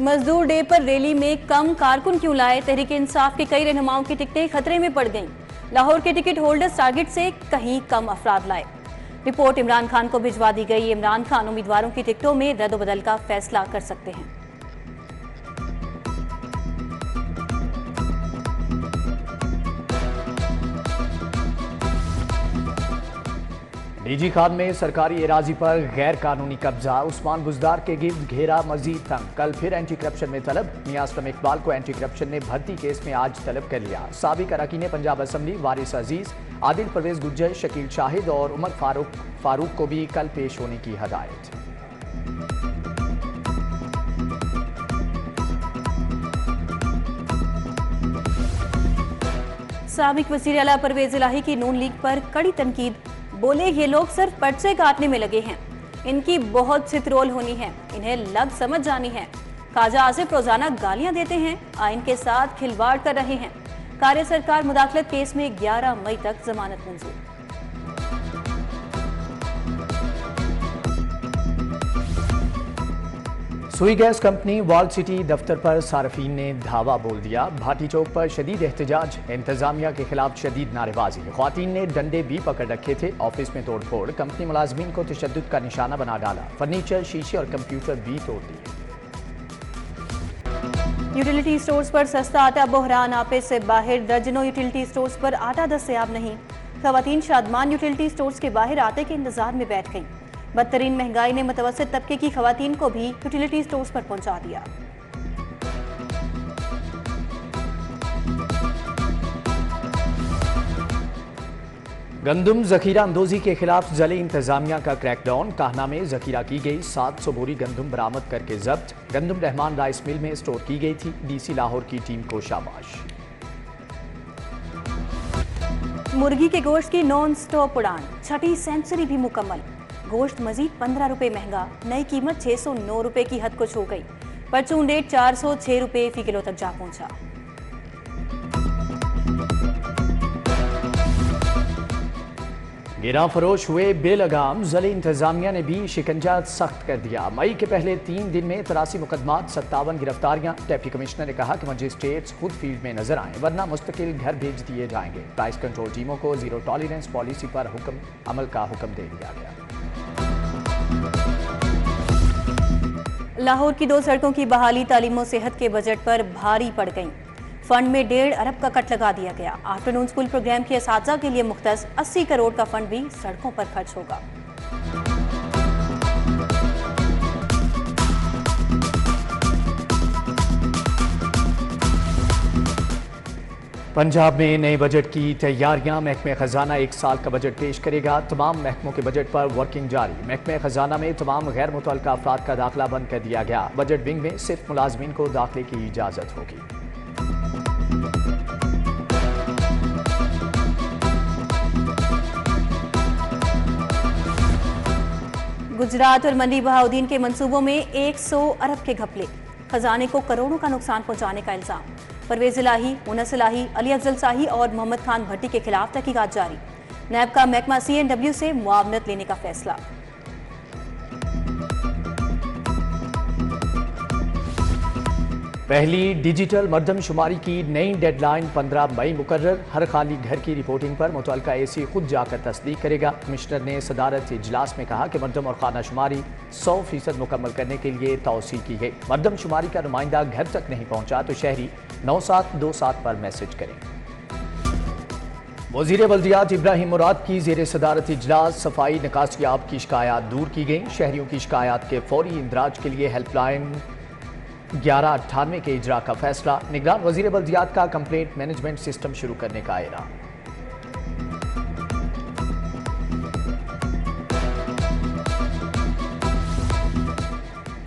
मजदूर डे पर रैली में कम कारकुन क्यों लाए? तहरीक इंसाफ के कई रहनुमाओं की टिकटें खतरे में पड़ गईं। लाहौर के टिकट होल्डर्स टारगेट से कहीं कम अफराद लाए। रिपोर्ट इमरान खान को भिजवा दी गई। इमरान खान उम्मीदवारों की टिकटों में रद्द-बदल का फैसला कर सकते हैं। डीजी खान में सरकारी एराजी पर गैर कानूनी कब्जा, उस्मान बुजदार के गिर्द घेरा मजीद तंग। कल फिर एंटी करप्शन में तलब। मियां असलम इकबाल को एंटी करप्शन ने भर्ती केस में आज तलब कर लिया। साबिक अरकान पंजाब असम्बली वारिस अजीज, आदिल परवेज गुज्जर, शकील शाहिद और उमर फारूक को भी कल पेश होने की हदायत। साबिक वज़ीर आला परवेज इलाही की नून लीग पर कड़ी तनकीद। बोले ये लोग सिर्फ पर्चे काटने में लगे हैं, इनकी बहुत सितरोल होनी है, इन्हें लग समझ जानी है। ख्वाजा आसिफ रोजाना गालियां देते हैं, आइन के साथ खिलवाड़ कर रहे हैं। कार्य सरकार मुदाखलत केस में 11 मई तक जमानत मंजूर। सुई गैस कंपनी वॉल सिटी दफ्तर पर सार्फिन ने धावा बोल दिया। भाटी चौक पर शदीद एहतजाज, इंतजामिया के खिलाफ शदीद नारेबाजी। ख्वातीन ने डंडे भी पकड़ रखे थे। ऑफिस में तोड़ फोड़, कंपनी मुलाजमीन को तशद्दुद का निशाना बना डाला। फर्नीचर, शीशे और कंप्यूटर भी तोड़ दिए। यूटिलिटी स्टोर्स पर सस्ता आटा बहरान, आपे से बाहर दर्जनों यूटिलिटी स्टोर्स पर आटा दस्तयाब नहीं। खवातीन शादमान यूटिलिटी स्टोर्स के बाहर आटे के इंतजार में बैठ गईं। बदतरीन महंगाई ने मुतवस्सित तबके की खवातीन को भी यूटिलिटी स्टोर्स पर पहुंचा दिया। गंदम जखीरा अंदोजी के खिलाफ जले इंतजामिया का क्रैकडाउन। काहना में जखीरा की गई 700 बोरी गंदम बरामद करके जब्त। गंदम रहमान राइस मिल में स्टोर की गई थी। डीसी लाहौर की टीम को शाबाश। मुर्गी के गोश्त की नॉन स्टॉप उड़ान, छठी सेंचुरी भी मुकम्मल। गोश्त मजीद 15 रुपए महंगा, नई कीमत 609 रुपए की हद को छू गई। परचून रेट 406 रुपए फी किलो तक जा पहुंचा। गिरा फरोश हुए बेलगाम, जली इंतजामिया ने भी शिकंजा सख्त कर दिया। मई के पहले 3 दिन में 83 मुकदमात, 57 गिरफ्तारियां। डिप्टी कमिश्नर ने कहा कि मजिस्ट्रेट्स खुद फील्ड में नजर आए, वरना मुस्तकिल घर भेज दिए जाएंगे। प्राइस कंट्रोल टीमों को जीरो टॉलरेंस पॉलिसी पर अमल का हुक्म दे दिया गया। लाहौर की 2 सड़कों की बहाली तालीम और सेहत के बजट पर भारी पड़ गई। फंड में 1.5 अरब का कट लगा दिया गया। आफ्टरनून स्कूल प्रोग्राम के असातिज़ा के लिए मुख्तस 80 करोड़ का फंड भी सड़कों पर खर्च होगा। पंजाब में नए बजट की तैयारियां। महकमे खजाना 1 साल का बजट पेश करेगा। तमाम महकमों के बजट पर वर्किंग जारी। महकमे खजाना में तमाम गैर मुतल्लका अफराद का दाखिला बंद कर दिया गया। बजट विंग में सिर्फ मुलाजमीन को दाखिले की इजाजत होगी। गुजरात और मंडी बहाउद्दीन के मंसूबों में 100 अरब के घपले, खजाने को करोड़ों का नुकसान पहुंचाने का इल्जाम। परवेज इलाही, मुनस इलाही, अली अफजल शाही और मोहम्मद खान भट्टी के खिलाफ तहकीकात जारी। नैब का महकमा CNW से मुआवनत लेने का फैसला। पहली डिजिटल मर्दमशुमारी की नई डेडलाइन 15 मई मुकर्रर। हर खाली घर की रिपोर्टिंग पर मुतल्लिका AC खुद जाकर तस्दीक करेगा। कमिश्नर ने सदारत इजलास में कहा कि मर्दम और खानाशुमारी 100% मुकम्मल करने के लिए तौसील की गई। मर्दमशुमारी का नुमाइंदा घर तक नहीं पहुंचा तो शहरी 9727 पर मैसेज करें। वज़ीर बल्दियात इब्राहिम मुराद की ज़ेर सदारत इजलास सफाई निकासियाब की शिकायत दूर की गई। शहरियों की शिकायत के फौरी इंदराज के लिए हेल्पलाइन 1198 के इजरा का फैसला। निगरान वज़ीर बल्दियात का कंप्लेंट मैनेजमेंट सिस्टम शुरू करने का ऐलान।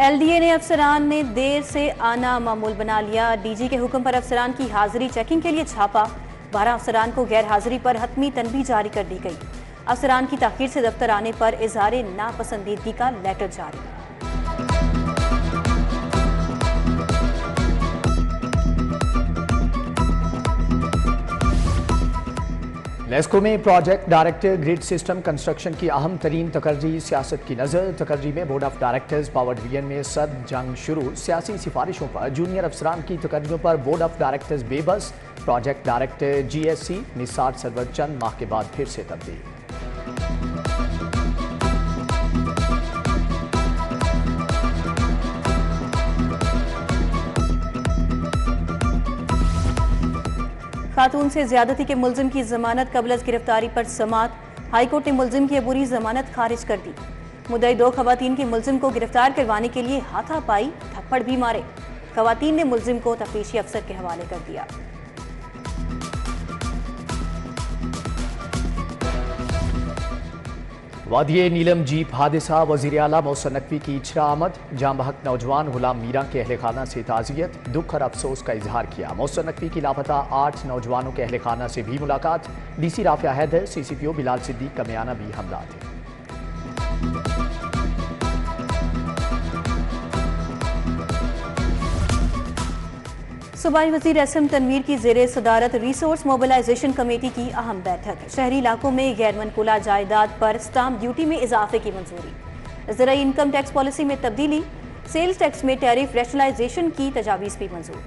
LDA ने अफसरान ने देर से आना मामूल बना लिया। DG के हुक्म पर अफसरान की हाजिरी चेकिंग के लिए छापा। 12 अफसरान को गैर हाजिरी पर हतमी तनबीह जारी कर दी गई। अफसरान की ताखीर से दफ्तर आने पर इजहार नापसंदीदगी का लेटर जारी। लेस्को में project director grid system construction की अहम तरीन तकर्री सियासत की नज़र। तकर्री में board of directors power division में सद जंग शुरू। सियासी सिफारिशों पर जूनियर अफसरान की तकर्रियों पर बोर्ड ऑफ डायरेक्टर्स बेबस। Project director GSC Nisar Sarwar चंद माह के बाद फिर से तब्दील। खातून से ज्यादती के मुल्जिम की जमानत कबल अज गिरफ्तारी पर समात। हाईकोर्ट ने मुल्जिम की अबूरी जमानत खारिज कर दी। मुद्दई 2 खवातीन के मुल्जिम को गिरफ्तार करवाने के लिए हाथापाई थप्पड़ भी मारे। खवातीन ने मुल्जिम को तफ्तीशी अफसर के हवाले कर दिया। वादिये नीलम जीप हादसा। वज़ीर आला मोहसिन नकवी की इचरा आमद। जाम बहक नौजवान गुलाम मीरा के अहल खाना से ताज़ियत, दुख और अफसोस का इजहार किया। मोहसिन नकवी की लापता 8 नौजवानों के अहल खाना से भी मुलाकात। DC राफिया हैदर, CCPO बिलाल सिद्दीक का बयाना भी हमला थे। सूबाई वज़ीर SM तनवीर की ज़ेरे सदारत रिसोर्स मोबिलाइजेशन कमेटी की अहम बैठक। शहरी इलाकों में गैर मनकूला जायदाद पर स्टाम्प ड्यूटी में इजाफे की मंजूरी। ज़राई इनकम टैक्स पॉलिसी में तब्दीली। सेल्स टैक्स में टैरिफ रैशनलाइजेशन की तजावीज़ भी मंजूर।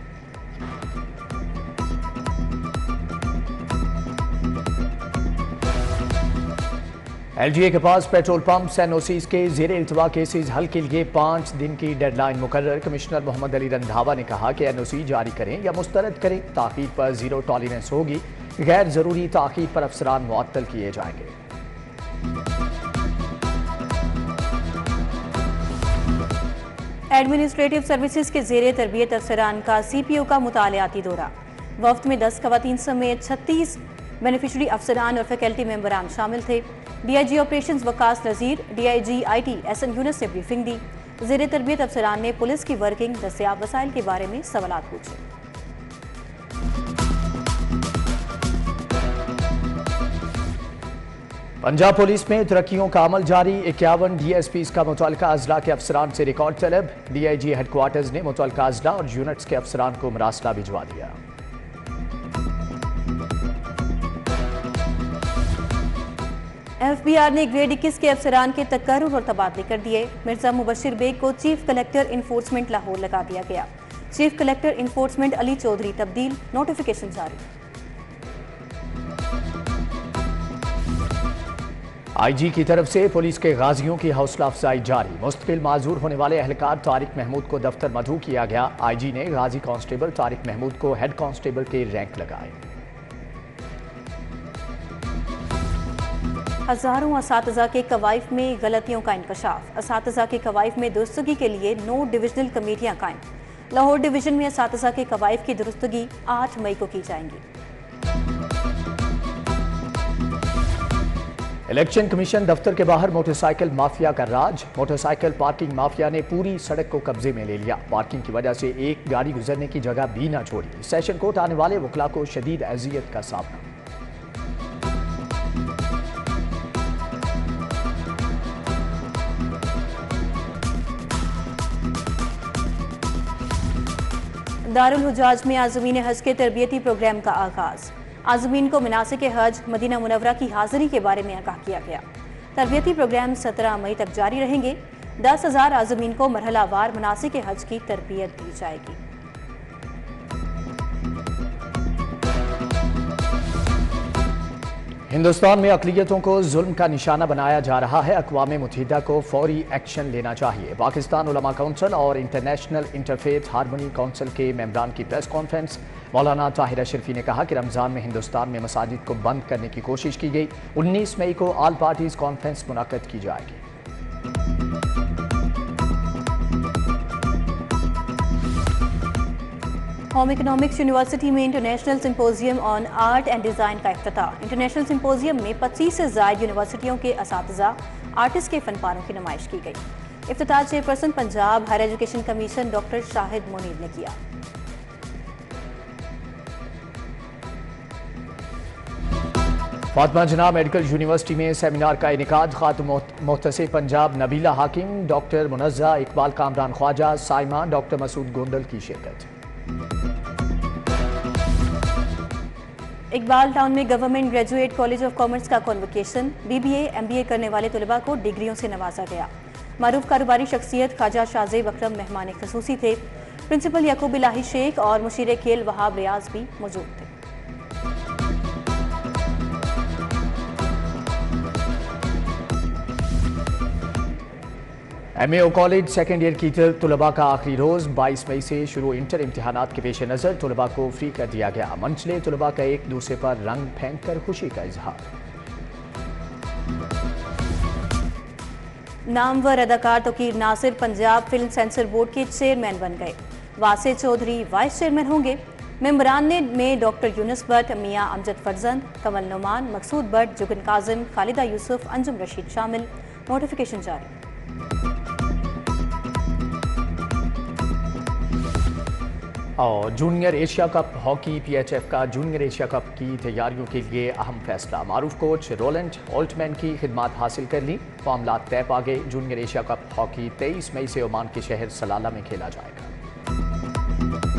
LGA के पास पेट्रोल पंप्स NOCs के ज़ेरे इल्तवा केसेज हल के लिए 5 दिन की डेडलाइन मुकर्रर। कमिश्नर मोहम्मद अली रंधावा ने कहा कि NOC जारी करें या मुस्तरद करें, ताख़ीर पर ज़ीरो टॉलरेंस होगी। गैर ज़रूरी ताख़ीर पर अफसरान मुअत्तल किए जाएंगे। एडमिनिस्ट्रेटिव सर्विसेज के ज़ेरे तरबियत अफसरान का CPO का मुतालियाती दौरा। वफ्द में 10 खवातीन समेत 36 बेनिफिशरी अफसरान और फैकल्टी मेंबरान शामिल थे। DIG operations Waqas Nazir, DIG IT SN Younus ने ब्रीफिंग दी। ज़ेरे तरबियत अफसरान ने पुलिस की वर्किंग, दस्तियाब वसाइल के बारे में सवालात पूछे। पंजाब पुलिस में तरक्कियों का अमल जारी। 51 DSPs का मुतल्लिका अजला के अफसरान से रिकॉर्ड तलब। DIG हेडक्वार्टर्स ने मुतल्लिका अजला और यूनिट्स के अफसरान को मरासला भिजवा दिया। FBR ने ग्रेड 21 के अफसरान के तकर्रुर और तबादले कर दिए। मिर्जा मुबशिर बेग को चीफ कलेक्टर इन्फोर्समेंट लाहौर लगा दिया गया। Chief collector enforcement Ali Chaudhry तब्दील। नोटिफिकेशन जारी। IG की तरफ से पुलिस के गाजियों की हौसला अफजाई जारी। मुस्तकिल माजूर होने वाले एहलकार तारिक महमूद को दफ्तर मधु किया गया। IG ने गाजी कांस्टेबल तारिक महमूद को हेड कांस्टेबल के रैंक लगाए। हजारों असातिज़ा के कवाइफ में गलतियों का इंकशाफ। असातिज़ा के कवाइफ में दुरुस्तगी के लिए 9 डिविजनल कमेटियां कायम। लाहौर डिवीजन में असातिज़ा के कवाइफ की दुरुस्तगी 8 मई को की जाएंगी। इलेक्शन कमीशन दफ्तर के बाहर मोटरसाइकिल माफिया का राज। मोटरसाइकिल पार्किंग माफिया ने पूरी सड़क को कब्जे में ले लिया। पार्किंग की वजह से एक गाड़ी गुजरने की जगह भी न छोड़ी। सेशन कोर्ट आने वाले वकला को शदीद अजियत का सामना। दारुल हुजाज में आज़मीन हज के तरबियती प्रोग्राम का आगाज। आज़मीन को मनासिक हज मदीना मुनव्वरा की हाजिरी के बारे में आगाह किया गया। तरबियती प्रोग्राम 17 मई तक जारी रहेंगे। 10,000 आज़मीन को मरहलावार मनासिक हज की तरबियत दी जाएगी। हिंदुस्तान में अक़लियतों को जुल्म का निशाना बनाया जा रहा है। अक़वाम मुत्तहिदा को फौरी एक्शन लेना चाहिए। पाकिस्तान उलमा काउंसिल और इंटरनेशनल इंटरफेथ हारमोनी काउंसिल के मेंबरान की प्रेस कॉन्फ्रेंस। मौलाना ताहिर अशरफी ने कहा कि रमज़ान में हिंदुस्तान में मसाजिद को बंद करने की कोशिश की गई। 19 मई को ऑल पार्टीज कॉन्फ्रेंस मुनक़्क़द की जाएगी। होम इकोनॉमिक्स यूनिवर्सिटी में international symposium on art and design का इफ्तिताह। इंटरनेशनल सिंपोजियम में 25 से ज़ायद यूनिवर्सिटियों के असातिज़ा आर्टिस्ट के फनपारों की नुमाइश की गई। इफ्तिताह chairperson Punjab higher education commission doctor Shahid Munir ने किया। फातिमा जिन्ना मेडिकल यूनिवर्सिटी में सेमिनार का इनेकाद। खातून मुहतसिब पंजाब नबीला हाकिम, डॉक्टर मुनज़्ज़ा, इकबाल कामरान ख्वाजा, साइमा, डॉक्टर मसूद गोंदल की शिरकत। इकबाल टाउन में government graduate college of commerce का कॉन्वोकेशन, बीबीए, एमबीए करने वाले तलबा को डिग्रियों से नवाजा गया। मारूफ कारोबारी शख्सियत ख्वाजा शाहजेब अकरम मेहमान खसूसी थे। प्रिंसिपल याकूब इलाही शेख और मुशीर खेल वहाब रियाज भी मौजूद थे। एमएओ कॉलेज सेकेंड ईयर की तलबा का आखिरी रोज 22 मई से शुरू इंटर इम्तिहानात के पेश नज़र तलबा को फ्री कर दिया गया। मंचले तलबा का एक दूसरे पर रंग फेंक कर खुशी का इजहार। नामवर अदाकार Tauqeer Nasir Punjab film censor board के चेयरमैन बन गए। वासे चौधरी वाइस चेयरमैन होंगे। मेंबरान में डॉक्टर यूनुस भट्ट, मियां अमजद फरजंद, कमल नुमान, मकसूद भट्ट, जुगन काजिम, खालिदा यूसुफ, अंजुम रशीद शामिल। नोटिफिकेशन जारी। और junior Asia cup hockey PHF का जूनियर एशिया कप की तैयारियों के लिए अहम फैसला। मारूफ कोच रोलेंट ऑल्टमैन की खिदमात हासिल कर ली। मामलात तय पा गए। जूनियर एशिया कप हॉकी 23 मई से ओमान के शहर सलाला में खेला जाएगा।